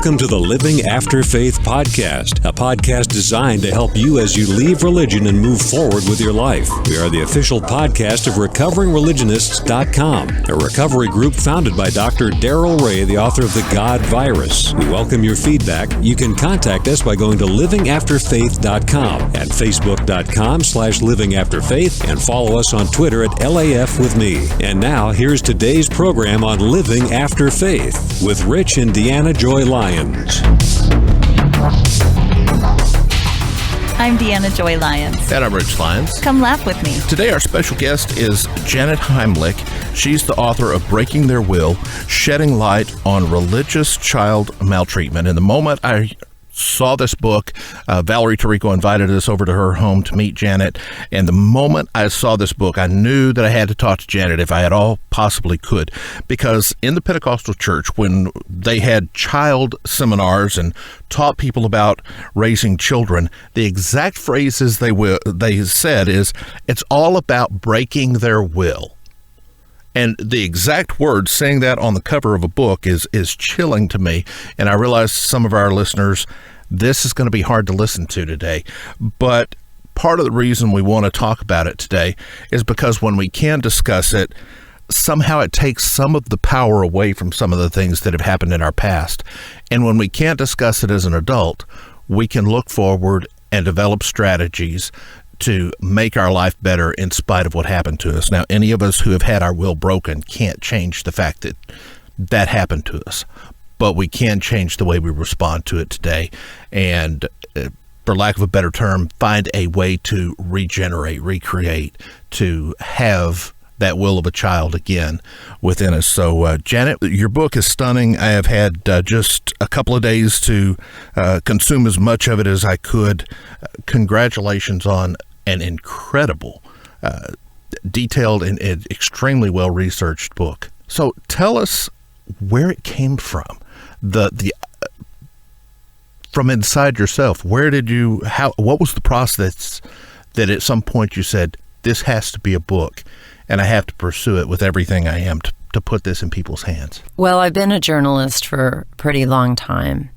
Welcome to the Living After Faith podcast, a podcast designed to help you as you leave religion and move forward with your life. We are the official podcast of RecoveringReligionists.com, a recovery group founded by Dr. Darrell Ray, the author of The God Virus. We welcome your feedback. You can contact us by going to livingafterfaith.com, at facebook.com/livingafterfaith, and follow us on Twitter at LAF with me. And now, here's today's program on Living After Faith with Rich and Deanna Joy Lyons. I'm Deanna Joy Lyons. And I'm Rich Lyons. Come laugh with me. Today our special guest is Janet Heimlich. She's the author of Breaking Their Will, Shedding Light on Religious Child Maltreatment. And the moment I saw this book, Valerie Tarico invited us over to her home to meet Janet. And the moment I saw this book, I knew that I had to talk to Janet if I at all possibly could. Because in the Pentecostal church, when they had child seminars and taught people about raising children, the exact phrases they said is, it's all about breaking their will. And the exact words, saying that on the cover of a book is chilling to me. And I realize some of our listeners, this is going to be hard to listen to today. But part of the reason we want to talk about it today is because when we can discuss it, somehow it takes some of the power away from some of the things that have happened in our past. And when we can't discuss it as an adult, we can look forward and develop strategies to make our life better in spite of what happened to us. Now, any of us who have had our will broken can't change the fact that that happened to us, but we can change the way we respond to it today. And for lack of a better term, find a way to regenerate, recreate, to have that will of a child again within us. So, Janet, your book is stunning. I have had just a couple of days to consume as much of it as I could. Congratulations on an incredible, detailed, and extremely well-researched book. So tell us where it came from, from inside yourself. What was the process that at some point you said, this has to be a book, and I have to pursue it with everything I am to put this in people's hands? Well, I've been a journalist for a pretty long time,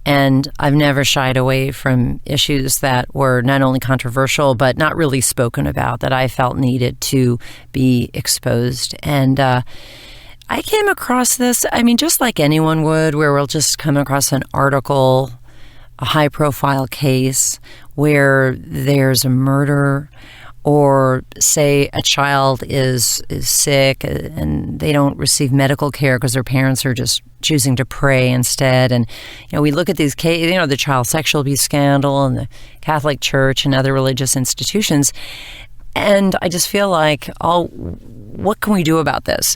and I've never shied away from issues that were not only controversial, but not really spoken about, that I felt needed to be exposed. And I came across this, just like anyone would, where we'll just come across an article, a high-profile case where there's a murder, or say a child is sick and they don't receive medical care because their parents are just choosing to pray instead. And, we look at these cases, the child sexual abuse scandal and the Catholic Church and other religious institutions. And I just feel like, what can we do about this?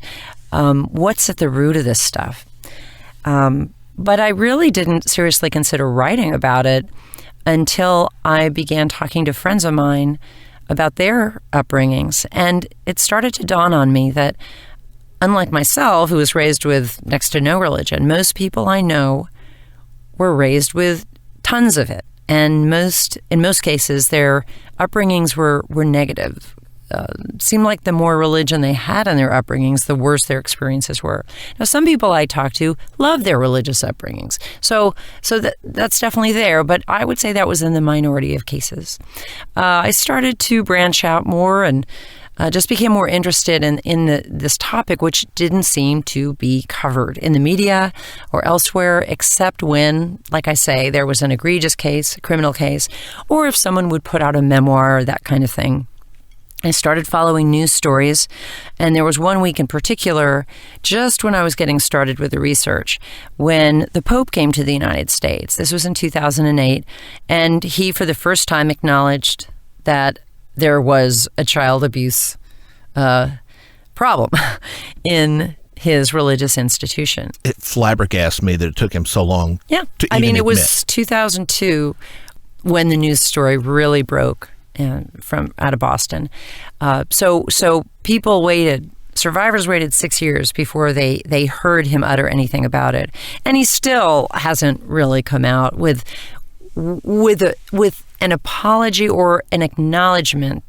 What's at the root of this stuff? But I really didn't seriously consider writing about it until I began talking to friends of mine about their upbringings. And it started to dawn on me that, unlike myself, who was raised with next to no religion, most people I know were raised with tons of it. And in most cases, their upbringings were negative. Seemed like the more religion they had in their upbringings, the worse their experiences were. Now, some people I talk to love their religious upbringings, so that's definitely there. But I would say that was in the minority of cases. I started to branch out more and just became more interested in this topic, which didn't seem to be covered in the media or elsewhere, except when, like I say, there was an egregious case, a criminal case, or if someone would put out a memoir or that kind of thing. I started following news stories, and there was one week in particular, just when I was getting started with the research, when the Pope came to the United States. This was in 2008, and he, for the first time, acknowledged that there was a child abuse problem in his religious institution. It flabbergasted me that it took him so long to even admit. It was 2002 when the news story really broke from out of Boston. So people waited, survivors waited 6 years before they heard him utter anything about it. And he still hasn't really come out with an apology or an acknowledgement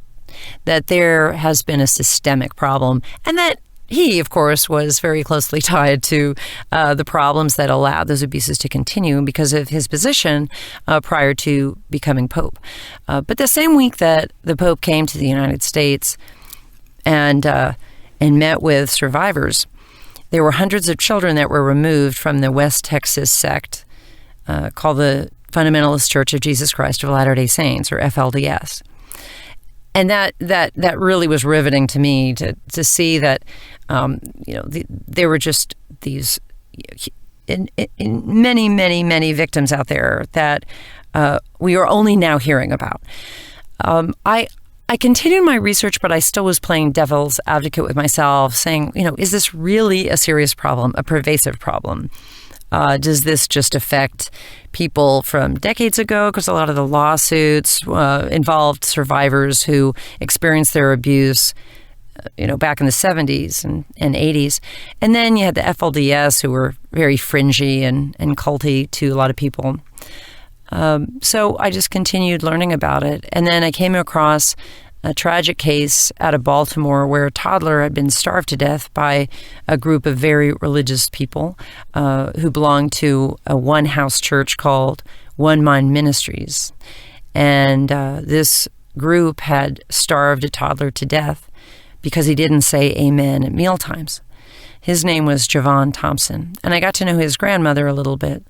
that there has been a systemic problem, and that he, of course, was very closely tied to the problems that allowed those abuses to continue because of his position prior to becoming Pope. But the same week that the Pope came to the United States and met with survivors, there were hundreds of children that were removed from the West Texas sect called the Fundamentalist Church of Jesus Christ of Latter-day Saints, or FLDS. And that really was riveting to me to see that, there were just these many victims out there that we are only now hearing about. I continued my research, but I still was playing devil's advocate with myself, saying, is this really a serious problem, a pervasive problem? Does this just affect people from decades ago? Because a lot of the lawsuits involved survivors who experienced their abuse, back in the 70s and 80s. And then you had the FLDS, who were very fringy and culty to a lot of people. So I just continued learning about it. And then I came across a tragic case out of Baltimore where a toddler had been starved to death by a group of very religious people who belonged to a one-house church called One Mind Ministries. And this group had starved a toddler to death because he didn't say amen at mealtimes. His name was Javon Thompson, and I got to know his grandmother a little bit.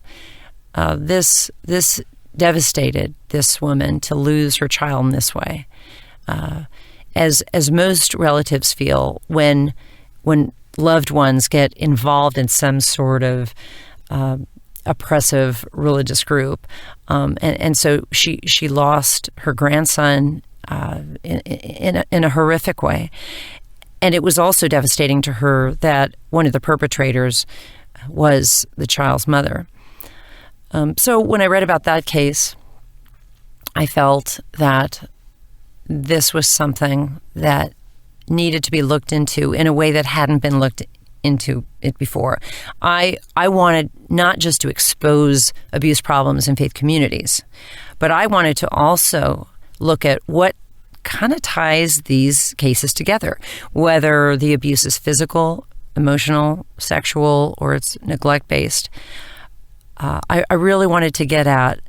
This devastated this woman to lose her child in this way. As most relatives feel when loved ones get involved in some sort of oppressive religious group, and so she lost her grandson in a horrific way, and it was also devastating to her that one of the perpetrators was the child's mother. So when I read about that case, I felt that this was something that needed to be looked into in a way that hadn't been looked into it before. I wanted not just to expose abuse problems in faith communities, but I wanted to also look at what kind of ties these cases together, whether the abuse is physical, emotional, sexual, or it's neglect-based. I really wanted to get at,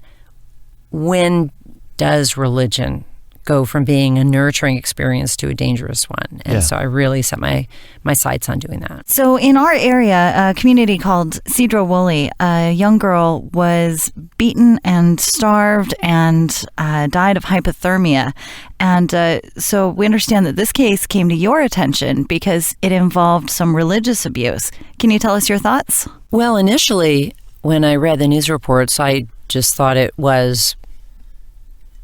when does religion go from being a nurturing experience to a dangerous one? And so I really set my sights on doing that. So in our area, a community called Cedro Woolley, a young girl was beaten and starved and died of hypothermia. And so we understand that this case came to your attention because it involved some religious abuse. Can you tell us your thoughts? Well, initially, when I read the news reports, I just thought it was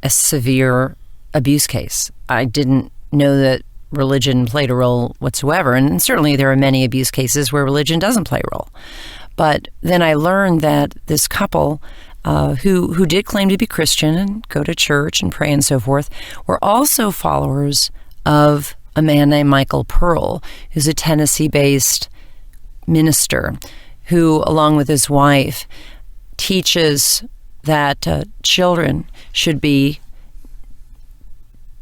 a severe abuse case. I didn't know that religion played a role whatsoever, and certainly there are many abuse cases where religion doesn't play a role. But then I learned that this couple, who did claim to be Christian and go to church and pray and so forth, were also followers of a man named Michael Pearl, who's a Tennessee-based minister who, along with his wife, teaches that children should be,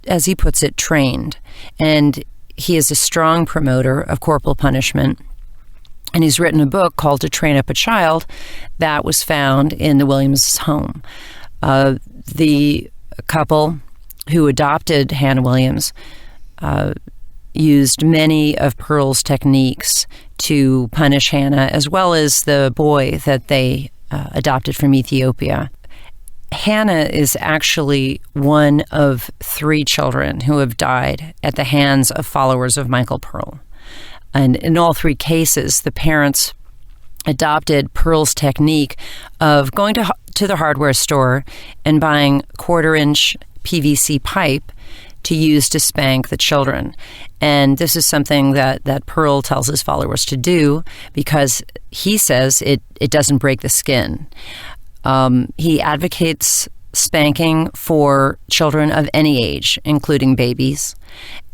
as he puts it, trained. And he is a strong promoter of corporal punishment. And he's written a book called To Train Up a Child that was found in the Williams' home. The couple who adopted Hannah Williams used many of Pearl's techniques to punish Hannah, as well as the boy that they adopted from Ethiopia. Hannah is actually one of 3 children who have died at the hands of followers of Michael Pearl. And in all 3 cases, the parents adopted Pearl's technique of going to the hardware store and buying 1/4-inch PVC pipe to use to spank the children. And this is something that Pearl tells his followers to do because he says it doesn't break the skin. He advocates spanking for children of any age, including babies,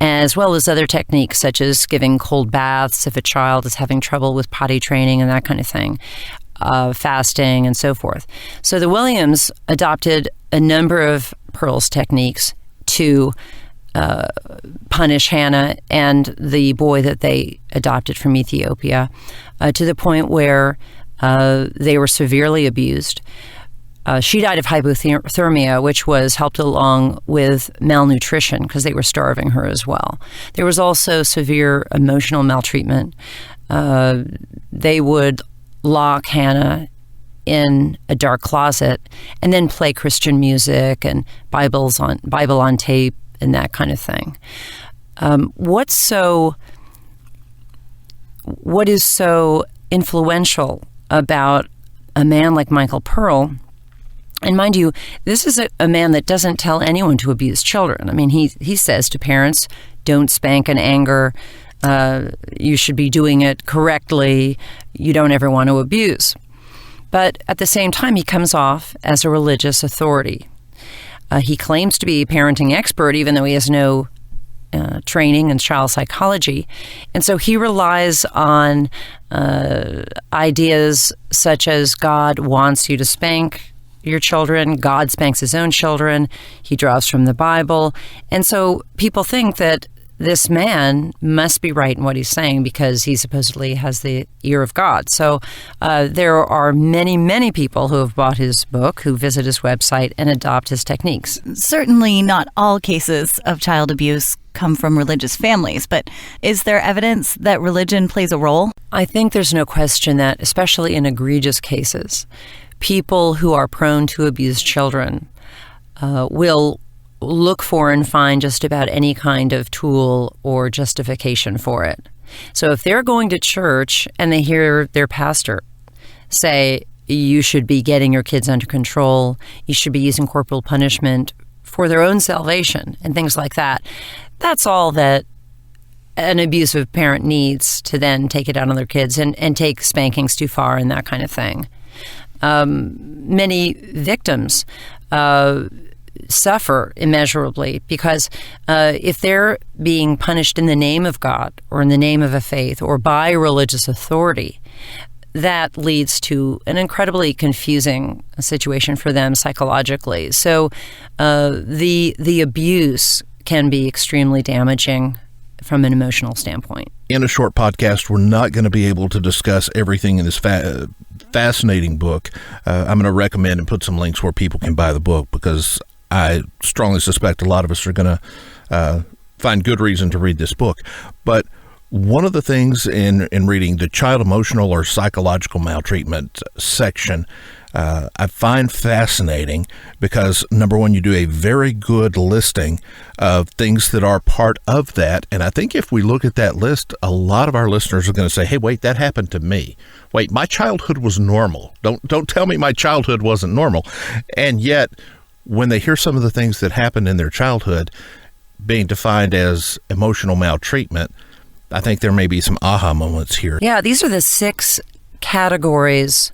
as well as other techniques such as giving cold baths if a child is having trouble with potty training and that kind of thing, fasting and so forth. So the Williams adopted a number of Pearl's techniques to punish Hannah and the boy that they adopted from Ethiopia to the point where they were severely abused. She died of hypothermia, which was helped along with malnutrition because they were starving her as well. There was also severe emotional maltreatment. They would lock Hannah in a dark closet and then play Christian music and Bible on tape and that kind of thing. What is so influential about a man like Michael Pearl? And mind you, this is a man that doesn't tell anyone to abuse children. I mean, he says to parents, don't spank in anger. You should be doing it correctly. You don't ever want to abuse. But at the same time, he comes off as a religious authority. He claims to be a parenting expert, even though he has no training in child psychology. And so he relies on ideas such as God wants you to spank your children, God spanks his own children, he draws from the Bible. And so people think that this man must be right in what he's saying because he supposedly has the ear of God. So there are many, many people who have bought his book, who visit his website and adopt his techniques. Certainly not all cases of child abuse come from religious families, but is there evidence that religion plays a role? I think there's no question that, especially in egregious cases, people who are prone to abuse children will look for and find just about any kind of tool or justification for it. So if they're going to church and they hear their pastor say, you should be getting your kids under control, you should be using corporal punishment for their own salvation and things like that, that's all that an abusive parent needs to then take it out on their kids and take spankings too far and that kind of thing. Many victims suffer immeasurably because if they're being punished in the name of God or in the name of a faith or by a religious authority, that leads to an incredibly confusing situation for them psychologically. So the abuse can be extremely damaging from an emotional standpoint. In a short podcast, we're not going to be able to discuss everything in this fascinating book. I'm going to recommend and put some links where people can buy the book because I strongly suspect a lot of us are going to find good reason to read this book. But one of the things in reading the child emotional or psychological maltreatment section, I find fascinating because, number one, you do a very good listing of things that are part of that. And I think if we look at that list, a lot of our listeners are going to say, hey, wait, that happened to me. Wait, my childhood was normal. Don't tell me my childhood wasn't normal. And yet, when they hear some of the things that happened in their childhood being defined as emotional maltreatment, I think there may be some aha moments here. Yeah, these are the 6 categories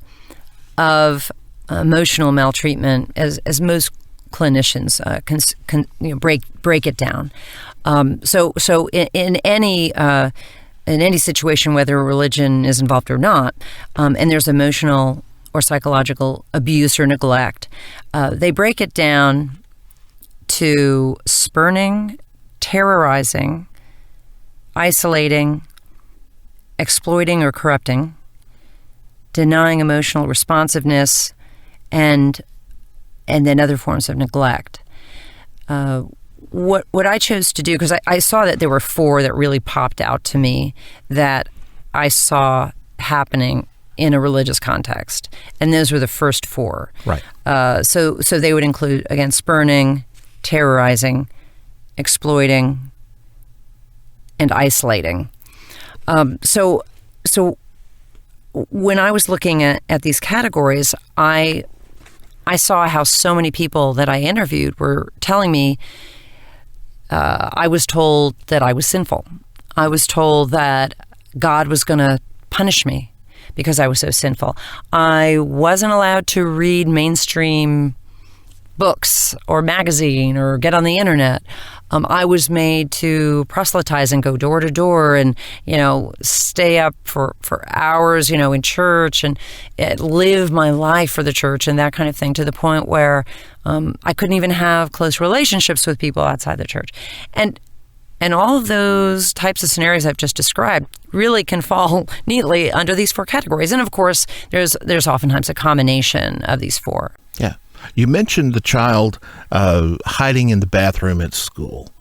of emotional maltreatment as most clinicians can break it down. So in any situation, whether religion is involved or not, and there's emotional or psychological abuse or neglect, they break it down to spurning, terrorizing, isolating, exploiting or corrupting, denying emotional responsiveness, and then other forms of neglect. What I chose to do, because I saw that there were 4 that really popped out to me that I saw happening in a religious context, and those were the first 4. Right. So they would include, again, spurning, terrorizing, exploiting, and isolating. So when I was looking at these categories, I saw how so many people that I interviewed were telling me I was told that I was sinful. I was told that God was going to punish me because I was so sinful. I wasn't allowed to read mainstream books or magazine or get on the internet. I was made to proselytize and go door to door and, stay up for hours, in church and live my life for the church and that kind of thing, to the point where I couldn't even have close relationships with people outside the church. And all of those types of scenarios I've just described really can fall neatly under these 4 categories. And of course, there's oftentimes a combination of these 4. Yeah. You mentioned the child hiding in the bathroom at school,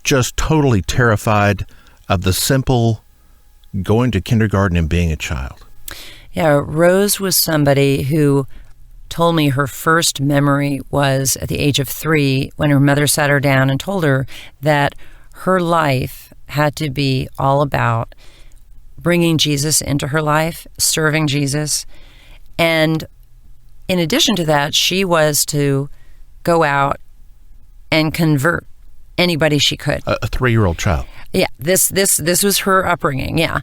just totally terrified of the simple going to kindergarten and being a child. Yeah, Rose was somebody who told me her first memory was at the age of 3, when her mother sat her down and told her that her life had to be all about bringing Jesus into her life, serving Jesus. And in addition to that, she was to go out and convert anybody she could. A 3-year-old child. Yeah, this was her upbringing, yeah.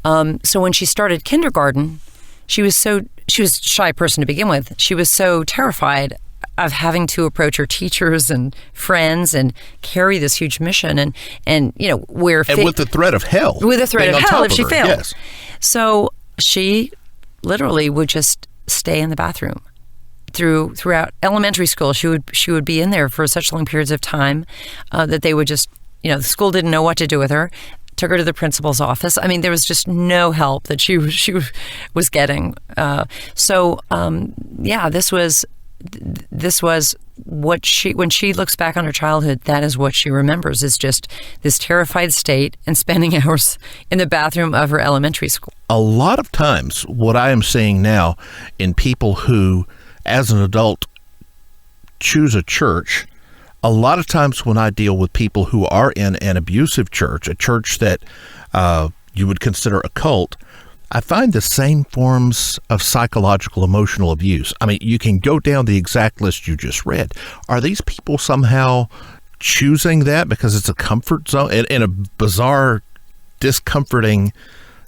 So when she started kindergarten, she was a shy person to begin with. She was so terrified of having to approach her teachers and friends and carry this huge mission and with the threat of hell. With the threat of hell if she failed. Yes. So she literally would just stay in the bathroom throughout elementary school. She would be in there for such long periods of time that they would just, the school didn't know what to do with her. Took her to the principal's office. I mean, there was just no help that she was getting. This was what when she looks back on her childhood, that is what she remembers, is just this terrified state and spending hours in the bathroom of her elementary school. A lot of times, what I am seeing now in people who, as an adult, choose a church, a lot of times when I deal with people who are in an abusive church, a church that you would consider a cult, I find the same forms of psychological, emotional abuse. I mean, you can go down the exact list you just read. Are these people somehow choosing that because it's a comfort zone in a bizarre, discomforting,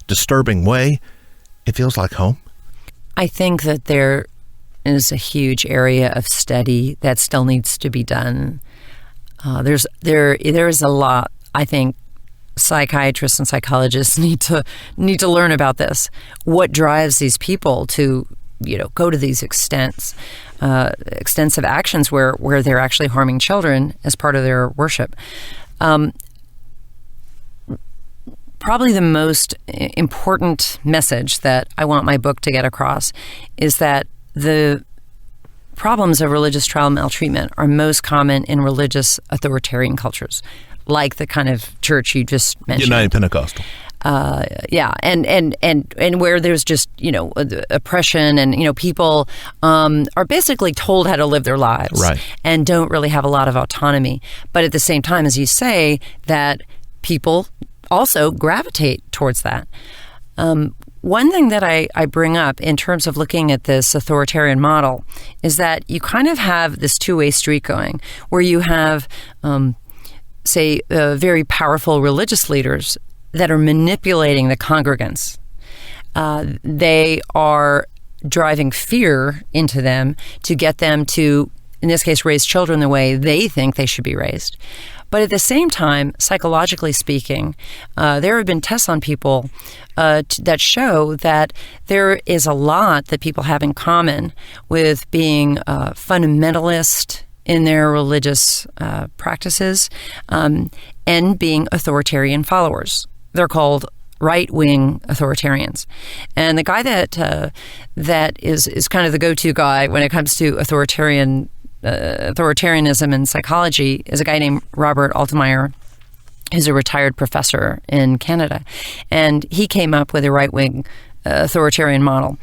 disturbing way? It feels like home. I think that there is a huge area of study that still needs to be done. There is a lot, I think, psychiatrists and psychologists need to learn about this. What drives these people to, go to these extensive actions where they're actually harming children as part of their worship? Probably the most important message that I want my book to get across is that the problems of religious child maltreatment are most common in religious authoritarian cultures, like the kind of church you just mentioned. United Pentecostal. And where there's just, oppression and, people are basically told how to live their lives, right, and don't really have a lot of autonomy. But at the same time, as you say, that people also gravitate towards that. One thing that I bring up in terms of looking at this authoritarian model is that you kind of have this two-way street going, where you have very powerful religious leaders that are manipulating the congregants. They are driving fear into them to get them to, in this case, raise children the way they think they should be raised. But at the same time, psychologically speaking, there have been tests on people that show that there is a lot that people have in common with being fundamentalist in their religious practices and being authoritarian followers. They're called right-wing authoritarians. And the guy that is kind of the go-to guy when it comes to authoritarianism in psychology is a guy named Robert Altemeyer, who's a retired professor in Canada. And he came up with a right-wing authoritarian model.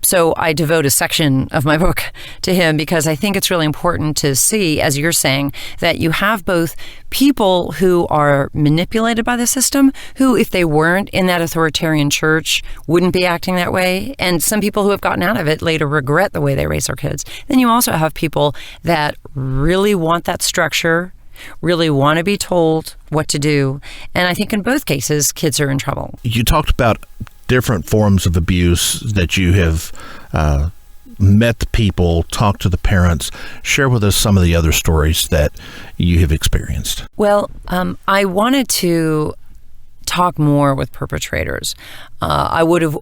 So I devote a section of my book to him because I think it's really important to see, as you're saying, that you have both people who are manipulated by the system, who, if they weren't in that authoritarian church, wouldn't be acting that way, and some people who have gotten out of it later regret the way they raise their kids. Then you also have people that really want that structure, really want to be told what to do, and I think in both cases, kids are in trouble. You talked about different forms of abuse that you have met the people, talked to the parents. Share with us some of the other stories that you have experienced. Well, I wanted to talk more with perpetrators. I would have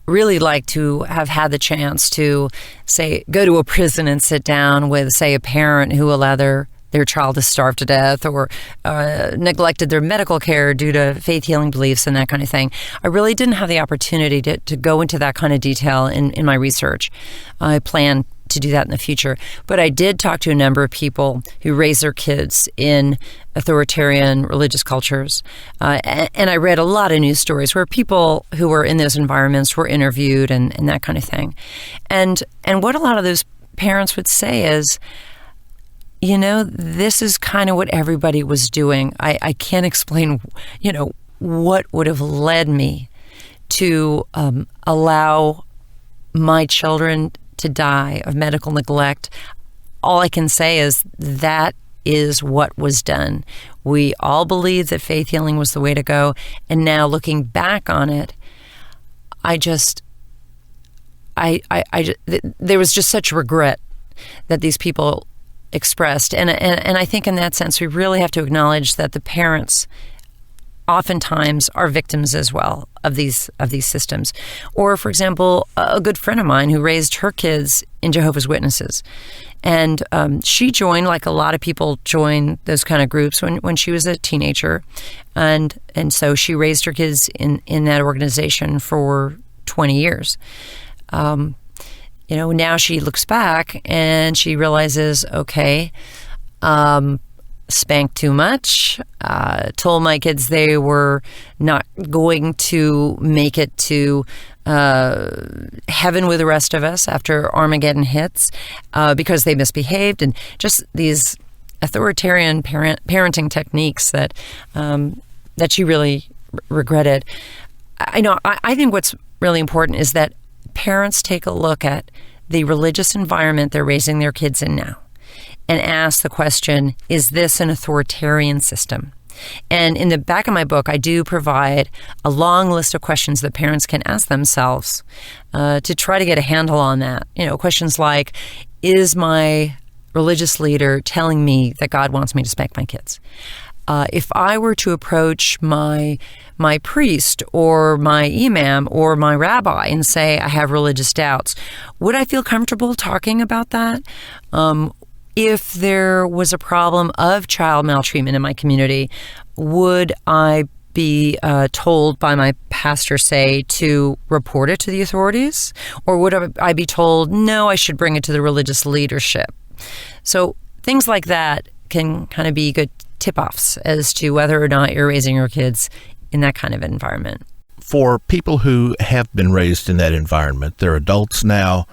really liked to have had the chance to, say, go to a prison and sit down with, say, a parent who allowed their child to starve to death or neglected their medical care due to faith healing beliefs and that kind of thing. I really didn't have the opportunity to go into that kind of detail in my research. I plan to do that in the future. But I did talk to a number of people who raise their kids in authoritarian religious cultures. And I read a lot of news stories where people who were in those environments were interviewed and that kind of thing. And what a lot of those parents would say is, this is kind of what everybody was doing. I can't explain, what would have led me to allow my children to die of medical neglect. All I can say is that is what was done. We all believed that faith healing was the way to go. And now looking back on it, there was just such regret that these people expressed. And I think in that sense, we really have to acknowledge that the parents oftentimes are victims as well of these systems. Or, for example, a good friend of mine who raised her kids in Jehovah's Witnesses. And she joined, like a lot of people join those kind of groups when she was a teenager. And so she raised her kids in that organization for 20 years. Now she looks back and she realizes, okay, spanked too much, told my kids they were not going to make it to heaven with the rest of us after Armageddon hits because they misbehaved, and just these authoritarian parenting techniques that she really regretted. I think what's really important is that parents take a look at the religious environment they're raising their kids in now and ask the question, is this an authoritarian system? And in the back of my book, I do provide a long list of questions that parents can ask themselves to try to get a handle on that. Questions like, is my religious leader telling me that God wants me to spank my kids? If I were to approach my priest or my imam or my rabbi and say I have religious doubts, would I feel comfortable talking about that? If there was a problem of child maltreatment in my community, would I be told by my pastor, say, to report it to the authorities? Or would I be told, no, I should bring it to the religious leadership? So things like that can kind of be good tip-offs as to whether or not you're raising your kids in that kind of environment. For people who have been raised in that environment, they're adults now,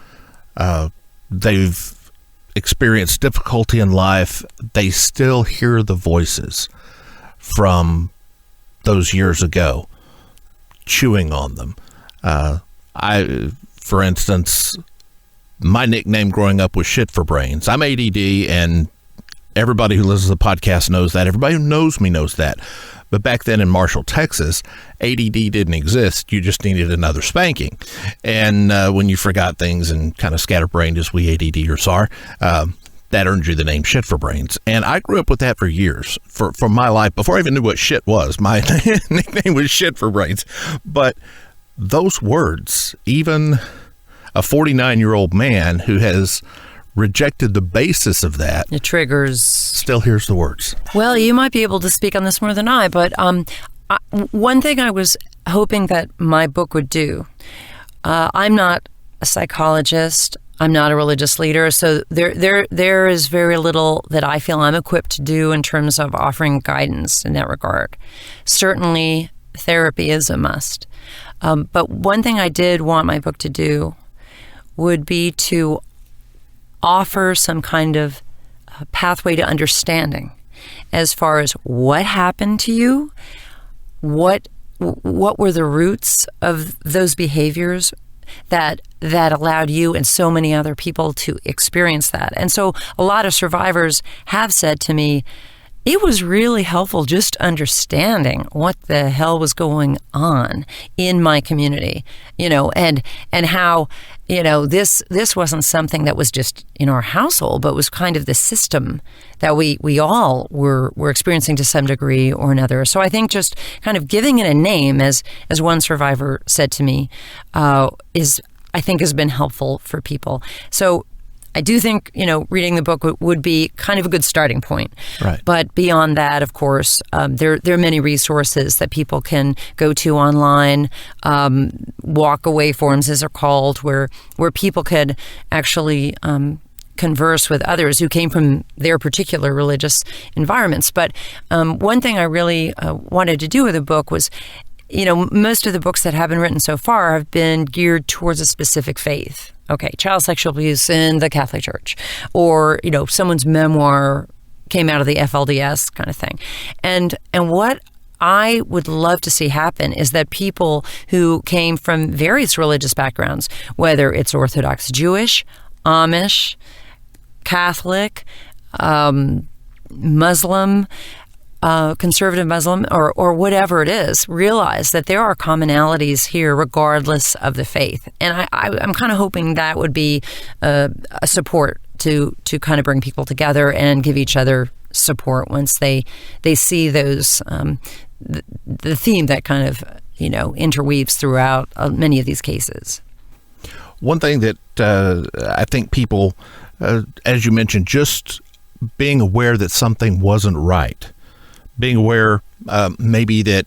they've experienced difficulty in life, they still hear the voices from those years ago chewing on them. For instance, my nickname growing up was Shit for Brains. I'm ADD, and everybody who listens to the podcast knows that. Everybody who knows me knows that. But back then in Marshall, Texas, ADD didn't exist. You just needed another spanking. And when you forgot things and kind of scatterbrained as we ADDers are, that earned you the name Shit for Brains. And I grew up with that for years, for my life. Before I even knew what shit was, my nickname was Shit for Brains. But those words, even a 49-year-old man who has rejected the basis of that, it triggers, still hears the words. Well, you might be able to speak on this more than I, but one thing I was hoping that my book would do, I'm not a psychologist, I'm not a religious leader, so there is very little that I feel I'm equipped to do in terms of offering guidance in that regard. Certainly, therapy is a must. But one thing I did want my book to do would be to offer some kind of pathway to understanding as far as what happened to you, what were the roots of those behaviors that allowed you and so many other people to experience that. And so a lot of survivors have said to me, it was really helpful just understanding what the hell was going on in my community, and how, this wasn't something that was just in our household, but was kind of the system that we all were experiencing to some degree or another. So I think just kind of giving it a name, as one survivor said to me, has been helpful for people. So I do think, reading the book would be kind of a good starting point. Right. But beyond that, of course, there are many resources that people can go to online. Walk-away forums, as they're called, where people could actually converse with others who came from their particular religious environments. But one thing I really wanted to do with the book was, most of the books that have been written so far have been geared towards a specific faith. Okay, child sexual abuse in the Catholic Church, or, someone's memoir came out of the FLDS kind of thing. And what I would love to see happen is that people who came from various religious backgrounds, whether it's Orthodox Jewish, Amish, Catholic, Muslim, conservative Muslim, or whatever it is, realize that there are commonalities here regardless of the faith. And I'm kind of hoping that would be a support to kind of bring people together and give each other support once they see those, the theme that kind of, interweaves throughout many of these cases. One thing that I think people, as you mentioned, just being aware that something wasn't right, being aware maybe that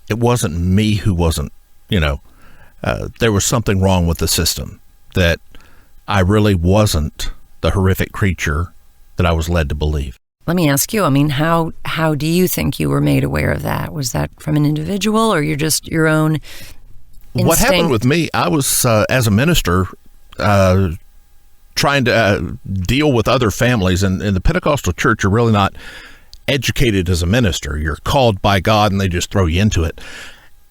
it wasn't me who wasn't, there was something wrong with the system, that I really wasn't the horrific creature that I was led to believe. Let me ask you, how do you think you were made aware of that? Was that from an individual, or you're just your own instinct? What happened with me, I was, as a minister, trying to deal with other families, and in the Pentecostal church, you're really not educated as a minister. You're called by God and they just throw you into it.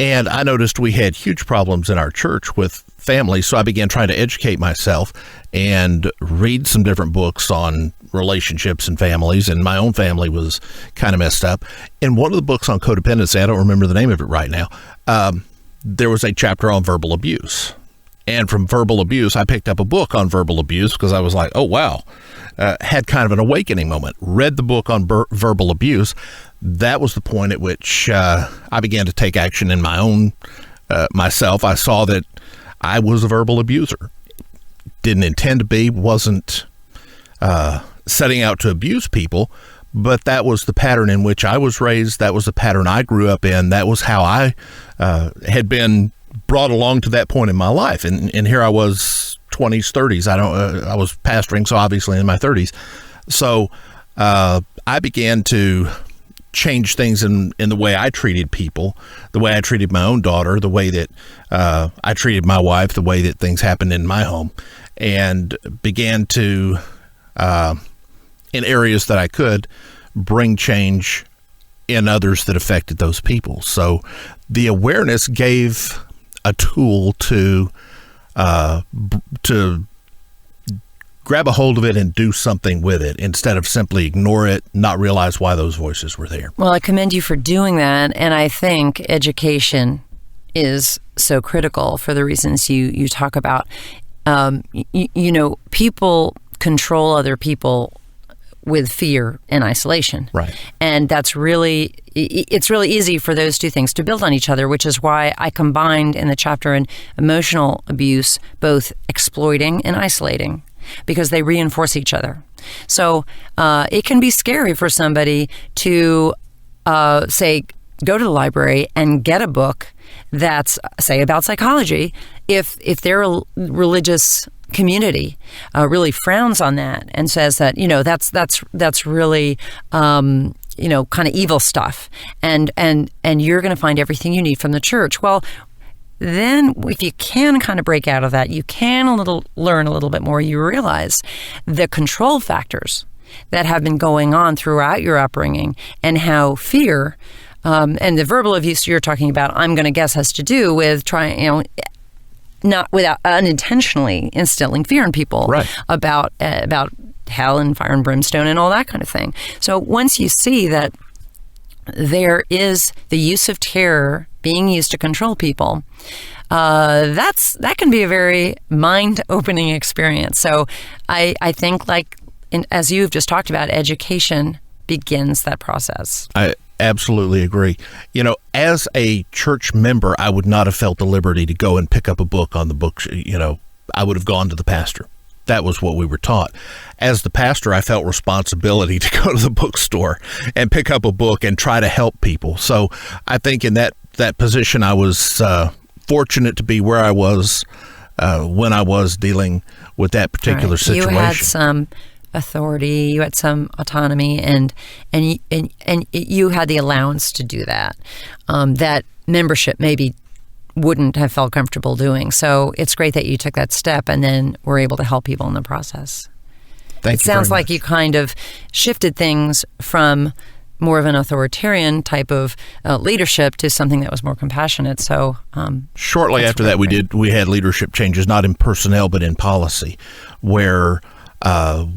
And I noticed we had huge problems in our church with families, so I began trying to educate myself and read some different books on relationships and families, and my own family was kind of messed up. And one of the books on codependency, I don't remember the name of it right now, there was a chapter on verbal abuse. And from verbal abuse, I picked up a book on verbal abuse because I was like, oh, wow. Had kind of an awakening moment. Read the book on verbal abuse. That was the point at which I began to take action in my own myself. I saw that I was a verbal abuser. Didn't intend to be, wasn't setting out to abuse people, but that was the pattern in which I was raised. That was the pattern I grew up in. That was how I had been brought along to that point in my life. And here I was, 20s, 30s. I was pastoring, so obviously in my 30s. So I began to change things in the way I treated people, the way I treated my own daughter, the way that I treated my wife, the way that things happened in my home, and began to, in areas that I could, bring change in others that affected those people. So the awareness gave a tool to grab a hold of it and do something with it instead of simply ignore it, not realize why those voices were there. Well, I commend you for doing that, and I think education is so critical for the reasons you talk about. People control other people with fear and isolation. Right. And it's really easy for those two things to build on each other, which is why I combined in the chapter on emotional abuse, both exploiting and isolating, because they reinforce each other. So it can be scary for somebody to say, go to the library and get a book that's, say, about psychology, if their religious community really frowns on that and says that, that's really kind of evil stuff, and you're going to find everything you need from the church. Well, then if you can kind of break out of that, you can learn a little bit more. You realize the control factors that have been going on throughout your upbringing, and how fear and the verbal abuse you're talking about, I'm going to guess, has to do with not without unintentionally instilling fear in people, right, about hell and fire and brimstone and all that kind of thing. So once you see that there is the use of terror being used to control people, that can be a very mind-opening experience. So I think, as you've just talked about, education begins that process. I absolutely agree. As a church member, I would not have felt the liberty to go and pick up a book on the books. I would have gone to the pastor. That was what we were taught. As the pastor, I felt responsibility to go to the bookstore and pick up a book and try to help people. So I think in that position, I was fortunate to be where I was when I was dealing with that particular situation. You had some authority, you had some autonomy, and you had the allowance to do that. That membership maybe wouldn't have felt comfortable doing. So it's great that you took that step and then were able to help people in the process. Thank you. It sounds like you kind of shifted things from more of an authoritarian type of leadership to something that was more compassionate. So shortly after that, we had leadership changes, not in personnel but in policy, where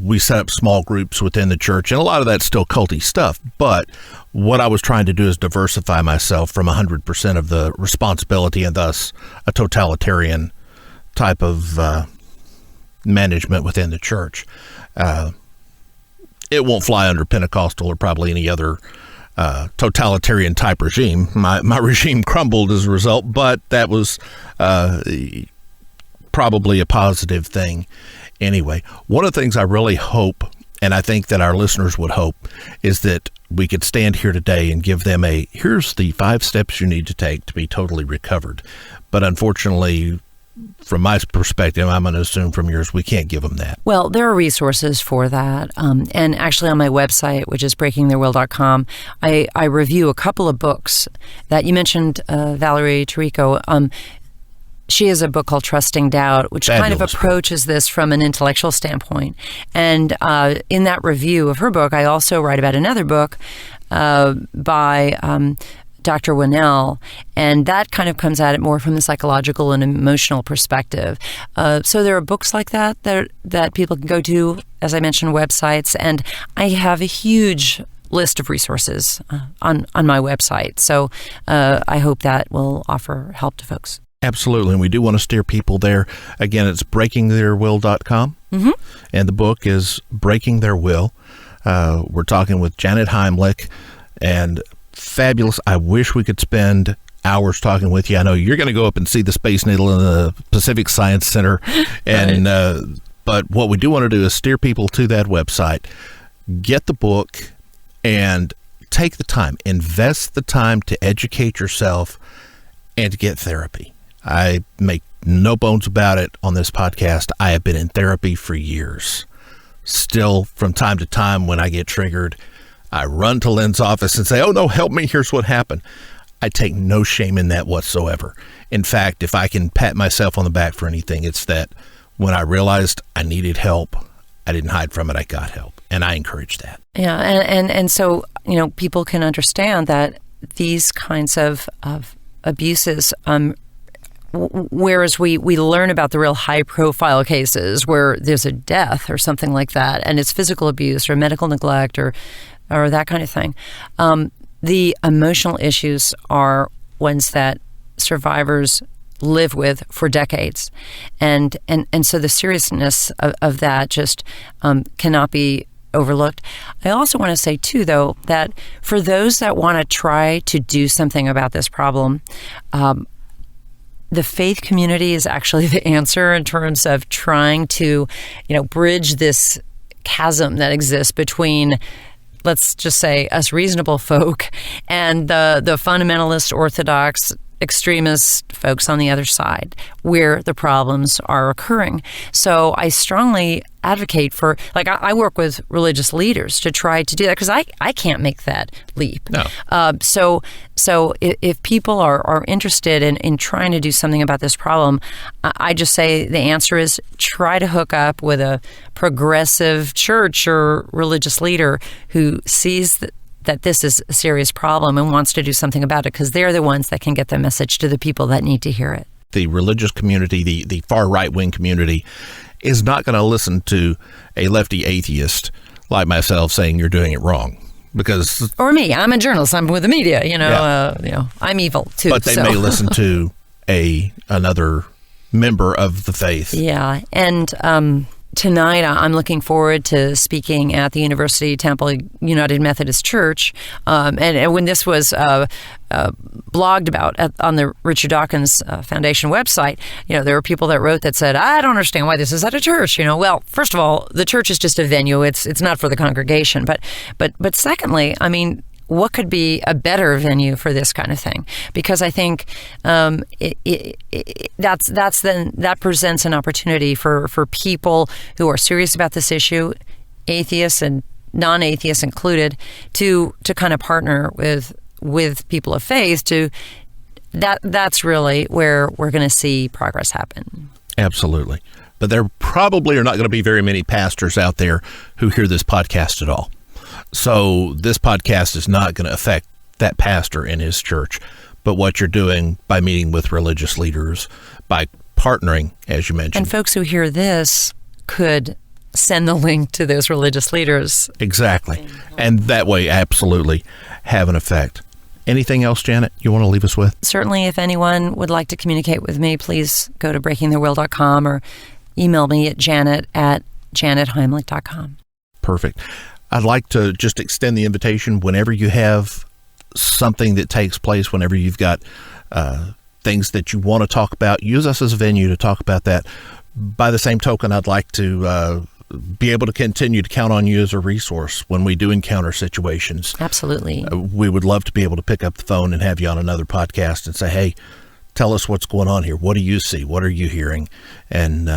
we set up small groups within the church, and a lot of that's still culty stuff. But what I was trying to do is diversify myself from 100% of the responsibility and thus a totalitarian type of management within the church. It won't fly under Pentecostal or probably any other totalitarian type regime. My regime crumbled as a result, but that was probably a positive thing. Anyway, one of the things I really hope, and I think that our listeners would hope, is that we could stand here today and give them here's the 5 steps you need to take to be totally recovered. But unfortunately, from my perspective, I'm going to assume from yours, we can't give them that. Well, there are resources for that. And actually on my website, which is breakingtheirwill.com, I review a couple of books that you mentioned, Valerie Tirico. She has a book called Trusting Doubt, which kind of approaches this from an intellectual standpoint. And in that review of her book, I also write about another book by Dr. Winnell, and that kind of comes at it more from the psychological and emotional perspective. So there are books like that people can go to, as I mentioned, websites, and I have a huge list of resources on my website. So I hope that will offer help to folks. Absolutely, and we do want to steer people there. Again, it's breakingtheirwill.com, and the book is Breaking Their Will. We're talking with Janet Heimlich, and fabulous. I wish we could spend hours talking with you. I know you're going to go up and see the Space Needle in the Pacific Science Center, and but what we do want to do is steer people to that website, get the book, and take the time, invest the time to educate yourself and to get therapy. I make no bones about it on this podcast. I have been in therapy for years. Still, from time to time, when I get triggered, I run to Lynn's office and say, "Oh no, help me, here's what happened." I take no shame in that whatsoever. In fact, if I can pat myself on the back for anything, it's that when I realized I needed help, I didn't hide from it, I got help. And I encourage that. Yeah, and so, people can understand that these kinds of abuses, whereas we learn about the real high-profile cases where there's a death or something like that, and it's physical abuse or medical neglect or that kind of thing. The emotional issues are ones that survivors live with for decades, and so the seriousness of that just cannot be overlooked. I also want to say too, though, that for those that want to try to do something about this problem, the faith community is actually the answer in terms of trying to, bridge this chasm that exists between, let's just say, us reasonable folk and the fundamentalist, orthodox, extremist folks on the other side where the problems are occurring. So I strongly advocate for, I work with religious leaders to try to do that because I can't make that leap. No. So if people are interested in trying to do something about this problem, I just say the answer is try to hook up with a progressive church or religious leader who sees that this is a serious problem and wants to do something about it, because they're the ones that can get the message to the people that need to hear it. The religious community, the far right-wing community, is not going to listen to a lefty atheist like myself saying you're doing it wrong. Because, or me, I'm a journalist. I'm with the media. I'm evil too. But they may listen to another member of the faith. Yeah, and tonight I'm looking forward to speaking at the University Temple United Methodist Church. And when this was blogged about on the Richard Dawkins Foundation website, there were people that wrote that said, I don't understand why this is at a church. Well, first of all, the church is just a venue. It's not for the congregation. But secondly, I mean, what could be a better venue for this kind of thing? Because I think that presents an opportunity for people who are serious about this issue, atheists and non-atheists included, to kind of partner with people of faith. That's really where we're going to see progress happen. Absolutely. But there probably are not going to be very many pastors out there who hear this podcast at all. So this podcast is not going to affect that pastor in his church. But what you're doing by meeting with religious leaders, by partnering, as you mentioned. And folks who hear this could send the link to those religious leaders. Exactly. And that way, absolutely have an effect. Anything else, Janet, you want to leave us with? Certainly, if anyone would like to communicate with me, please go to breakingtheirwill.com or email me at janet@janetheimlich.com. Perfect. I'd like to just extend the invitation whenever you have something that takes place, whenever you've got things that you want to talk about, use us as a venue to talk about that. By the same token, I'd like to be able to continue to count on you as a resource when we do encounter situations. Absolutely. We would love to be able to pick up the phone and have you on another podcast and say, hey, tell us what's going on here. What do you see? What are you hearing? And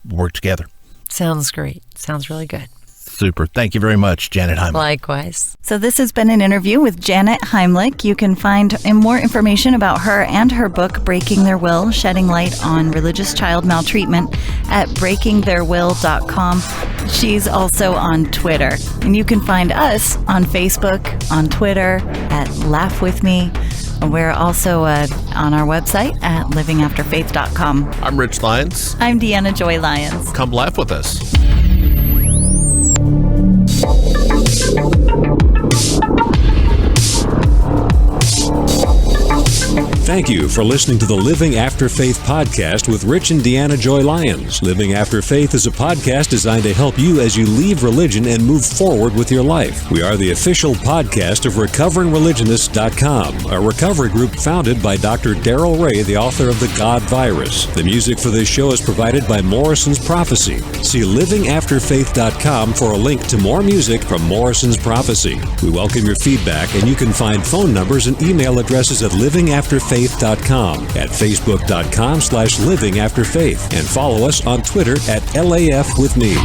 work together. Sounds great. Sounds really good. Super. Thank you very much, Janet Heimlich. Likewise. So this has been an interview with Janet Heimlich. You can find more information about her and her book, Breaking Their Will, Shedding Light on Religious Child Maltreatment, at breakingtheirwill.com. She's also on Twitter. And you can find us on Facebook, on Twitter, at Laugh With Me. We're also on our website at livingafterfaith.com. I'm Rich Lyons. I'm Deanna Joy Lyons. Come laugh with us. Thank you for listening to the Living After Faith podcast with Rich and Deanna Joy Lyons. Living After Faith is a podcast designed to help you as you leave religion and move forward with your life. We are the official podcast of RecoveringReligionists.com, a recovery group founded by Dr. Darrell Ray, the author of The God Virus. The music for this show is provided by Morrison's Prophecy. See livingafterfaith.com for a link to more music from Morrison's Prophecy. We welcome your feedback, and you can find phone numbers and email addresses at livingafterfaith.com, at facebook.com/livingafterfaith, and follow us on Twitter at LAF with me.